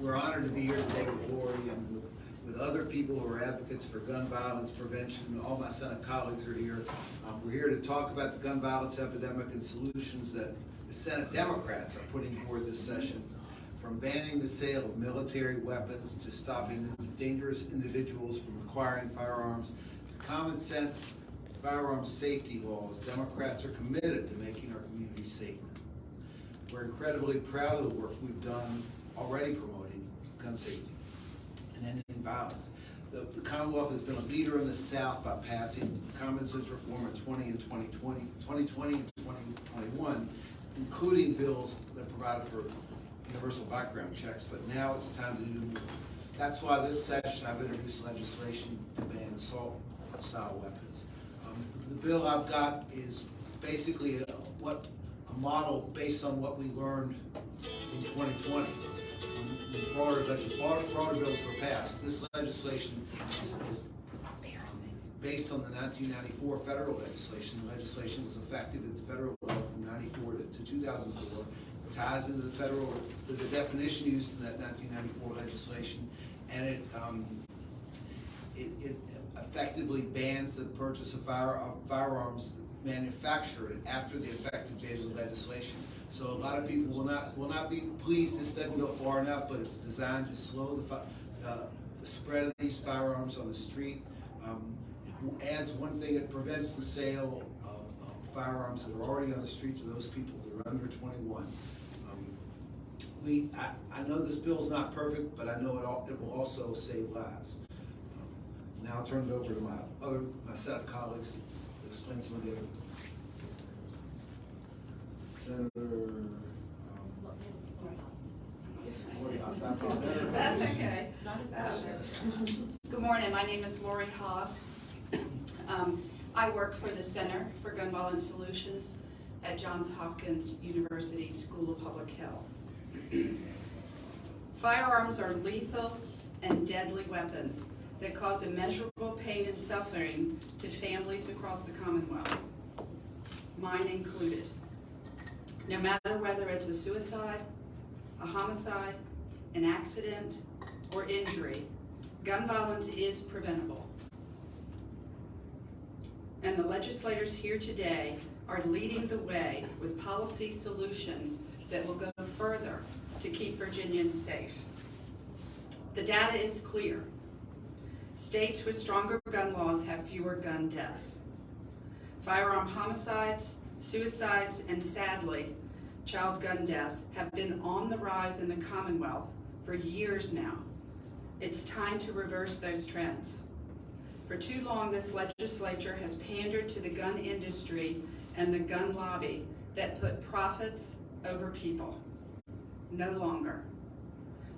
We're honored to be here today with Lori and with other people who are advocates for gun violence prevention. All my Senate colleagues are here. We're here to talk about the gun violence epidemic and solutions that the Senate Democrats are putting forward this session, from banning the sale of military weapons to stopping dangerous individuals from acquiring firearms to common sense firearms safety laws. Democrats are committed to making our communities safer. We're incredibly proud of the work we've done already promoting gun safety and ending violence. The Commonwealth has been a leader in the South by passing common sense reform in 2020 and 2021, including bills that provided for universal background checks, but now it's time to do more. That's why this session I've introduced legislation to ban assault-style weapons. The bill I've got is basically a model based on what we learned in 2020. When broader bills were passed. This legislation is based on the 1994 federal legislation. The legislation was effective at the federal level from 94 to 2004. It ties into the definition used in that 1994 legislation, and it effectively bans the purchase of firearms manufactured after the effective date of the legislation. So a lot of people will not be pleased this doesn't go far enough, but it's designed to slow the spread of these firearms on the street. It adds one thing: it prevents the sale of firearms that are already on the street to those people that are under 21. I know this bill is not perfect, but I know it will also save lives. Now I'll turn it over to my Senate colleagues to explain some of the other things. Senator Lori Haas. That's okay. Good morning. My name is Lori Haas. I work for the Center for Gun Violence Solutions at Johns Hopkins University School of Public Health. Firearms are lethal and deadly weapons that cause immeasurable pain and suffering to families across the Commonwealth, mine included. No matter whether it's a suicide, a homicide, an accident, or injury, gun violence is preventable. And the legislators here today are leading the way with policy solutions that will go further to keep Virginians safe. The data is clear. States with stronger gun laws have fewer gun deaths. Firearm homicides, suicides, and sadly, child gun deaths have been on the rise in the Commonwealth for years now. It's time to reverse those trends. For too long, this legislature has pandered to the gun industry and the gun lobby that put profits over people. No longer.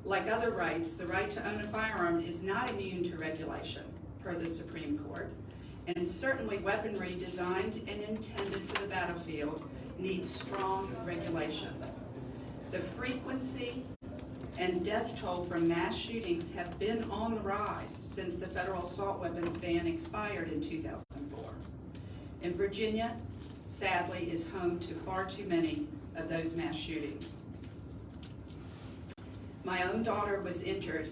Like other rights, the right to own a firearm is not immune to regulation, per the Supreme Court, and certainly weaponry designed and intended for the battlefield needs strong regulations. The frequency and death toll from mass shootings have been on the rise since the federal assault weapons ban expired in 2004. And Virginia, sadly, is home to far too many of those mass shootings. My own daughter was injured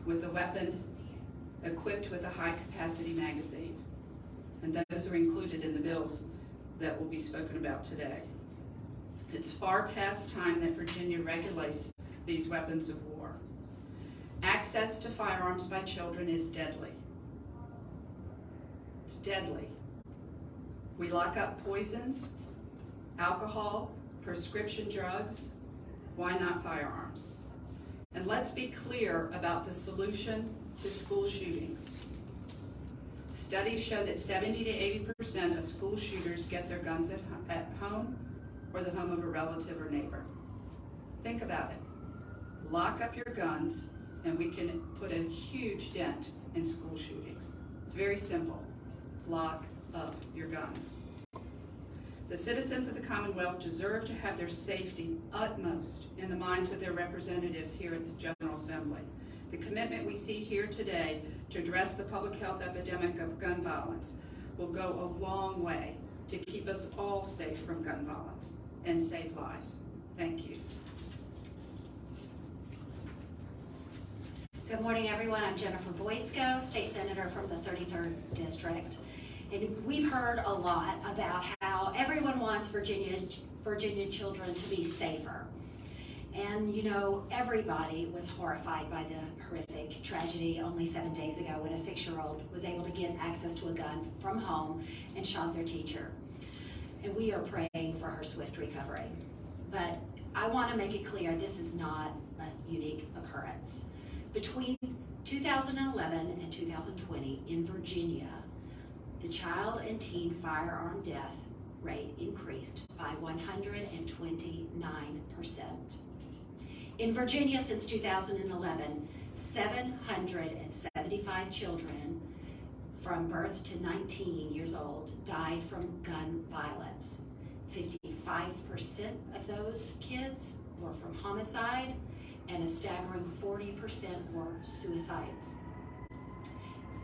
with a weapon equipped with a high-capacity magazine, and those are included in the bills that will be spoken about today. It's far past time that Virginia regulates these weapons of war. Access to firearms by children is deadly. It's deadly. We lock up poisons, alcohol, prescription drugs. Why not firearms? And let's be clear about the solution to school shootings. Studies show that 70 to 80% of school shooters get their guns at home or the home of a relative or neighbor. Think about it. Lock up your guns and we can put a huge dent in school shootings. It's very simple. Lock up your guns. The citizens of the Commonwealth deserve to have their safety utmost in the minds of their representatives here at the General Assembly. The commitment we see here today to address the public health epidemic of gun violence will go a long way to keep us all safe from gun violence and save lives. Thank you. Good morning, everyone. I'm Jennifer Boysko, State Senator from the 33rd District. And we've heard a lot about how everyone wants Virginia children to be safer. And you know, everybody was horrified by the horrific tragedy only 7 days ago when a 6-year-old was able to get access to a gun from home and shot their teacher. And we are praying for her swift recovery. But I want to make it clear, this is not a unique occurrence. Between 2011 and 2020 in Virginia, the child and teen firearm death rate increased by 129%. In Virginia since 2011, 775 children from birth to 19 years old died from gun violence. 55% of those kids were from homicide, and a staggering 40% were suicides.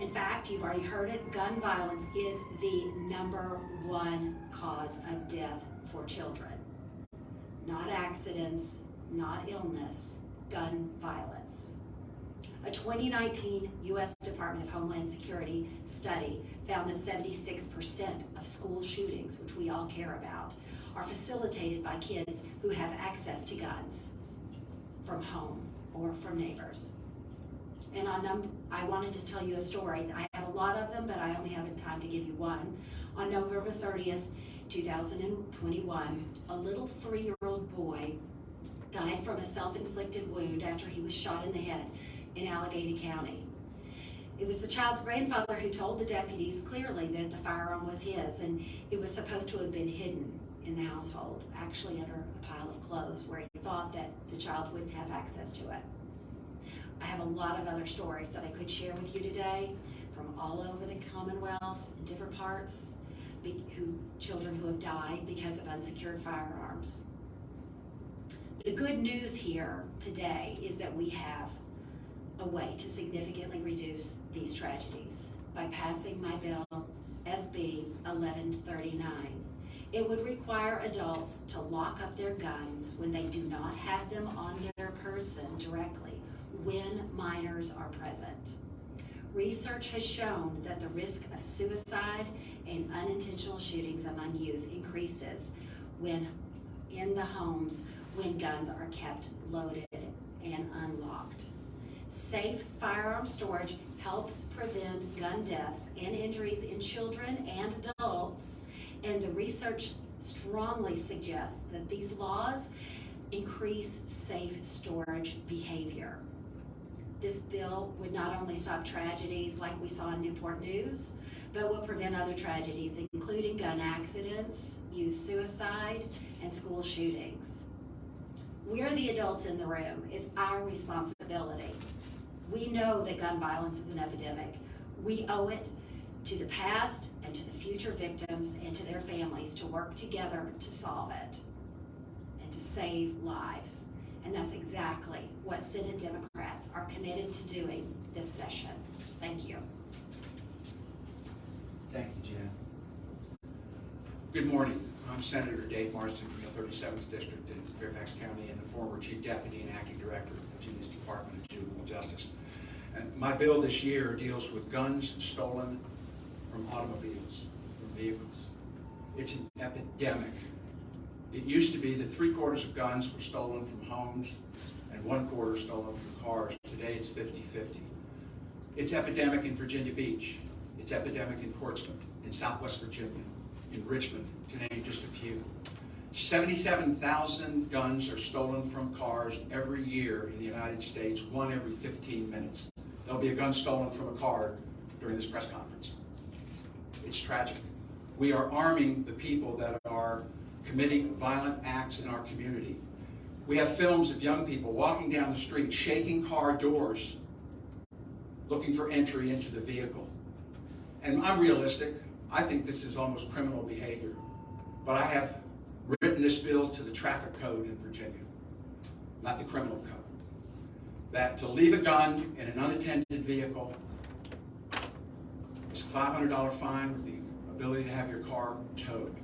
In fact, you've already heard it, gun violence is the #1 cause of death for children. Not accidents, not illness, gun violence. A 2019 U.S. Department of Homeland Security study found that 76% of school shootings, which we all care about, are facilitated by kids who have access to guns from home or from neighbors. And I want to just tell you a story. I have a lot of them, but I only have time to give you one. On November 30th, 2021, a little 3-year-old boy died from a self-inflicted wound after he was shot in the head in Allegheny County. It was the child's grandfather who told the deputies clearly that the firearm was his, and it was supposed to have been hidden in the household, actually under a pile of clothes where he thought that the child wouldn't have access to it. I have a lot of other stories that I could share with you today from all over the Commonwealth, in different parts, children who have died because of unsecured firearms. The good news here today is that we have a way to significantly reduce these tragedies by passing my bill, SB 1139. It would require adults to lock up their guns when they do not have them on their person directly when minors are present. Research has shown that the risk of suicide and unintentional shootings among youth increases when in the homes when guns are kept loaded and unlocked. Safe firearm storage helps prevent gun deaths and injuries in children and adults, and the research strongly suggests that these laws increase safe storage behavior. This bill would not only stop tragedies like we saw in Newport News, but will prevent other tragedies, including gun accidents, youth suicide, and school shootings. We're the adults in the room. It's our responsibility. We know that gun violence is an epidemic. We owe it to the past and to the future victims and to their families to work together to solve it and to save lives. And that's exactly what Senate Democrats are committed to doing this session. Thank you. Thank you, Jen. Good morning. I'm Senator Dave Morrison from the 37th District in Fairfax County and the former Chief Deputy and Acting Director of Virginia's Department of Juvenile Justice. And my bill this year deals with guns stolen from automobiles, from vehicles. It's an epidemic. It used to be that 3/4 of guns were stolen from homes and 1/4 stolen from cars. Today it's 50-50. It's epidemic in Virginia Beach. It's epidemic in Portsmouth, in Southwest Virginia, in Richmond, to name just a few. 77,000 guns are stolen from cars every year in the United States, 1 every 15 minutes. There'll be a gun stolen from a car during this press conference. It's tragic. We are arming the people that are committing violent acts in our community. We have films of young people walking down the street, shaking car doors, looking for entry into the vehicle. And I'm realistic. I think this is almost criminal behavior. But I have written this bill to the traffic code in Virginia, not the criminal code. That to leave a gun in an unattended vehicle is a $500 fine with the ability to have your car towed.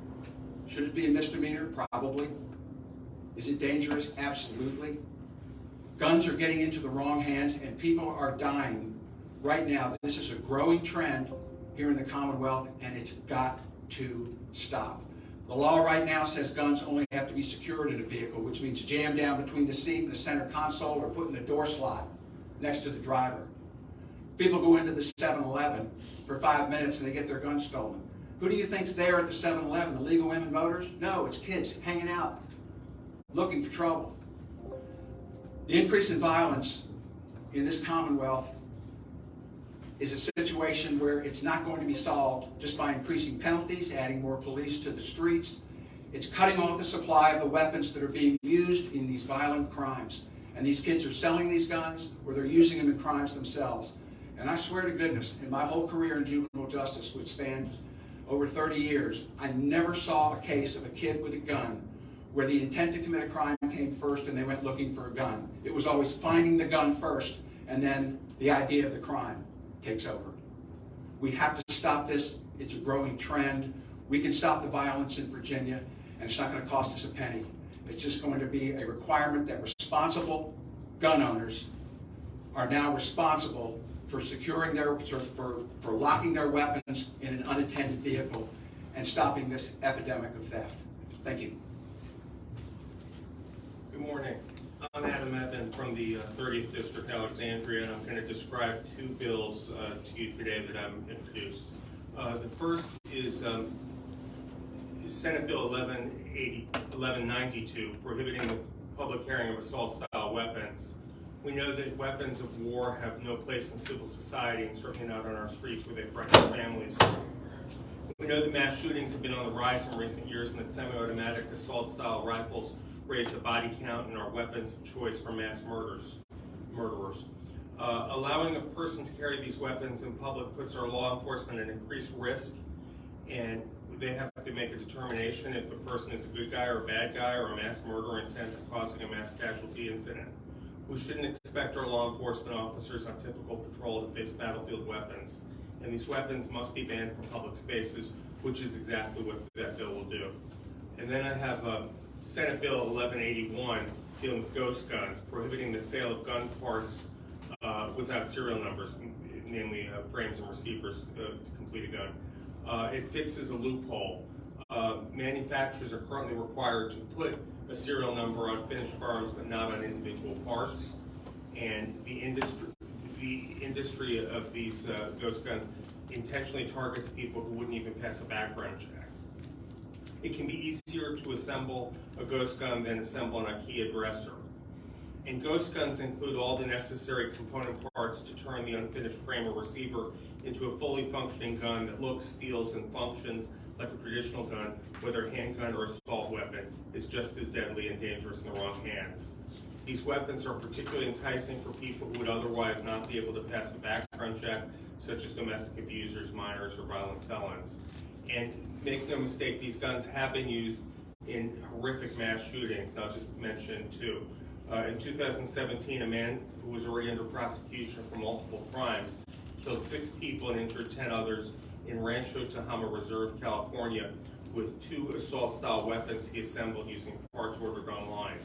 Should it be a misdemeanor? Probably. Is it dangerous? Absolutely. Guns are getting into the wrong hands and people are dying right now. This is a growing trend here in the Commonwealth and it's got to stop. The law right now says guns only have to be secured in a vehicle, which means jammed down between the seat and the center console or put in the door slot next to the driver. People go into the 7-Eleven for 5 minutes and they get their gun stolen. Who do you think's there at the 7-Eleven? The legal women voters? No, it's kids hanging out, looking for trouble. The increase in violence in this Commonwealth is a situation where it's not going to be solved just by increasing penalties, adding more police to the streets. It's cutting off the supply of the weapons that are being used in these violent crimes. And these kids are selling these guns or they're using them in crimes themselves. And I swear to goodness, in my whole career in juvenile justice, which spanned over 30 years, I never saw a case of a kid with a gun where the intent to commit a crime came first and they went looking for a gun. It was always finding the gun first and then the idea of the crime takes over. We have to stop this. It's a growing trend. We can stop the violence in Virginia and it's not going to cost us a penny. It's just going to be a requirement that responsible gun owners are now responsible for securing their, for locking their weapons in an unattended vehicle and stopping this epidemic of theft. Thank you. Good morning. I'm Adam Evan from the 30th District, Alexandria, and I'm going to describe two bills to you today that I've introduced. The first is Senate Bill 1192, prohibiting the public carrying of assault-style weapons. We know that weapons of war have no place in civil society and certainly not on our streets where they threaten families. We know that mass shootings have been on the rise in recent years and that semi-automatic assault-style rifles raise the body count and are weapons of choice for mass murderers. Allowing a person to carry these weapons in public puts our law enforcement at increased risk, and they have to make a determination if a person is a good guy or a bad guy or a mass murderer intent on causing a mass casualty incident. We shouldn't expect our law enforcement officers on typical patrol to face battlefield weapons, and these weapons must be banned from public spaces, which is exactly what that bill will do. And then I have Senate Bill 1181 dealing with ghost guns, prohibiting the sale of gun parts without serial numbers, namely frames and receivers to complete a gun. It fixes a loophole. Manufacturers are currently required to put a serial number on finished firearms, but not on individual parts. And the industry of these ghost guns intentionally targets people who wouldn't even pass a background check. It can be easier to assemble a ghost gun than assemble an IKEA dresser. And ghost guns include all the necessary component parts to turn the unfinished frame or receiver into a fully functioning gun that looks, feels, and functions like a traditional gun, whether handgun or assault weapon, is just as deadly and dangerous in the wrong hands. These weapons are particularly enticing for people who would otherwise not be able to pass a background check, such as domestic abusers, minors, or violent felons. And make no mistake, these guns have been used in horrific mass shootings, and I'll just mention two. In 2017, a man who was already under prosecution for multiple crimes killed 6 people and injured 10 others in Rancho Tehama Reserve, California, with 2 assault-style weapons he assembled using parts ordered online.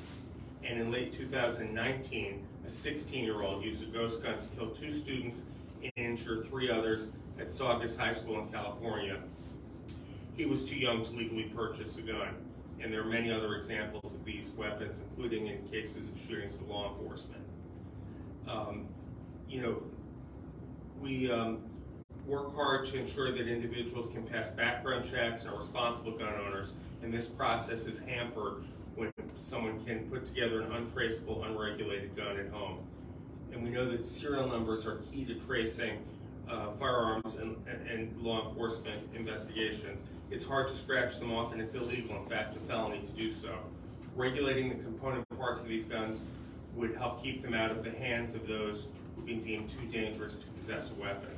And in late 2019, a 16-year-old used a ghost gun to kill 2 students and injure 3 others at Saugus High School in California. He was too young to legally purchase a gun. And there are many other examples of these weapons, including in cases of shootings with law enforcement. We work hard to ensure that individuals can pass background checks and are responsible gun owners, and this process is hampered when someone can put together an untraceable, unregulated gun at home. And we know that serial numbers are key to tracing firearms and law enforcement investigations. It's hard to scratch them off, and it's illegal, in fact, a felony to do so. Regulating the component parts of these guns would help keep them out of the hands of those who've been deemed too dangerous to possess a weapon.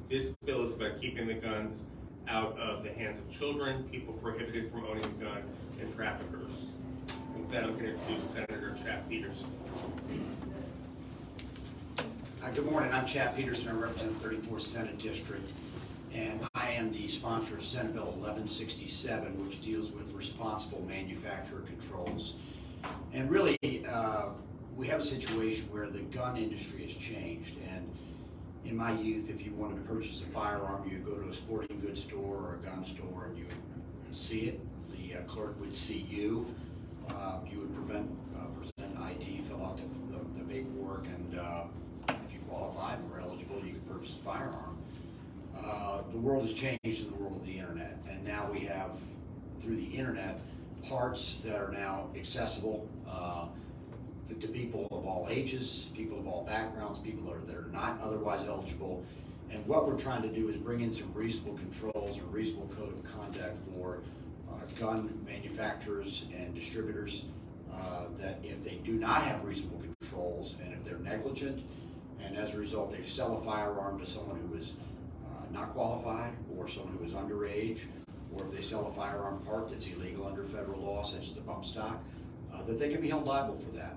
This bill is about keeping the guns out of the hands of children, people prohibited from owning a gun, and traffickers. With that, I'm going to introduce Senator Chap Peterson. Good morning, I'm Chap Peterson. I represent the 34th Senate District, and I am the sponsor of Senate Bill 1167, which deals with responsible manufacturer controls. And really, we have a situation where the gun industry has changed, and in my youth, if you wanted to purchase a firearm, you'd go to a sporting goods store or a gun store and you would see it. The clerk would see you. You would present ID, fill out the paperwork, and if you qualified and were eligible, you could purchase a firearm. The world has changed in the world of the internet, and now we have, through the internet, parts that are now accessible to people of all ages, people of all backgrounds, people that are not otherwise eligible. And what we're trying to do is bring in some reasonable controls or reasonable code of conduct for gun manufacturers and distributors, that if they do not have reasonable controls, and if they're negligent, and as a result they sell a firearm to someone who is not qualified, or someone who is underage, or if they sell a firearm part that's illegal under federal law, such as a bump stock, that they can be held liable for that.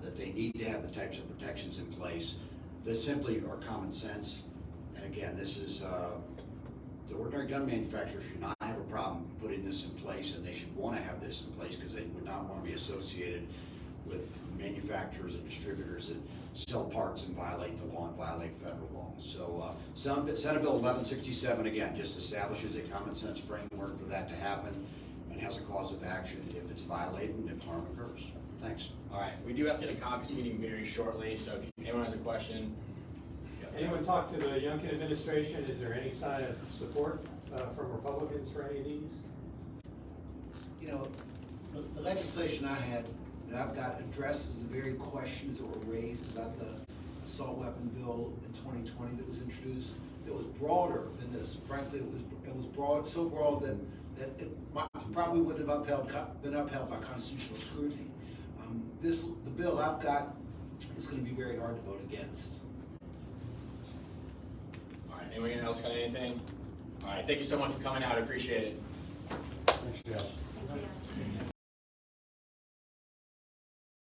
That they need to have the types of protections in place that simply are common sense. And again, this is, the ordinary gun manufacturer should not have a problem putting this in place, and they should want to have this in place because they would not want to be associated with manufacturers and distributors that sell parts and violate the law and violate federal law. So Senate Bill 1167, again, just establishes a common sense framework for that to happen and has a cause of action if it's violated and if harm occurs. Thanks. All right, we do have to get a caucus meeting very shortly, so if anyone has a question. Anyone talk to the Youngkin administration? Is there any sign of support from Republicans for any of these? You know, the legislation I had, that I've got, addresses the very questions that were raised about the assault weapon bill in 2020 that was introduced. It was broader than this. Frankly, it was broad, so broad that it probably wouldn't have been upheld by constitutional scrutiny. The bill I've got is going to be very hard to vote against. All right, anyone else got anything? All right, thank you so much for coming out, I appreciate it. Thanks, Jeff.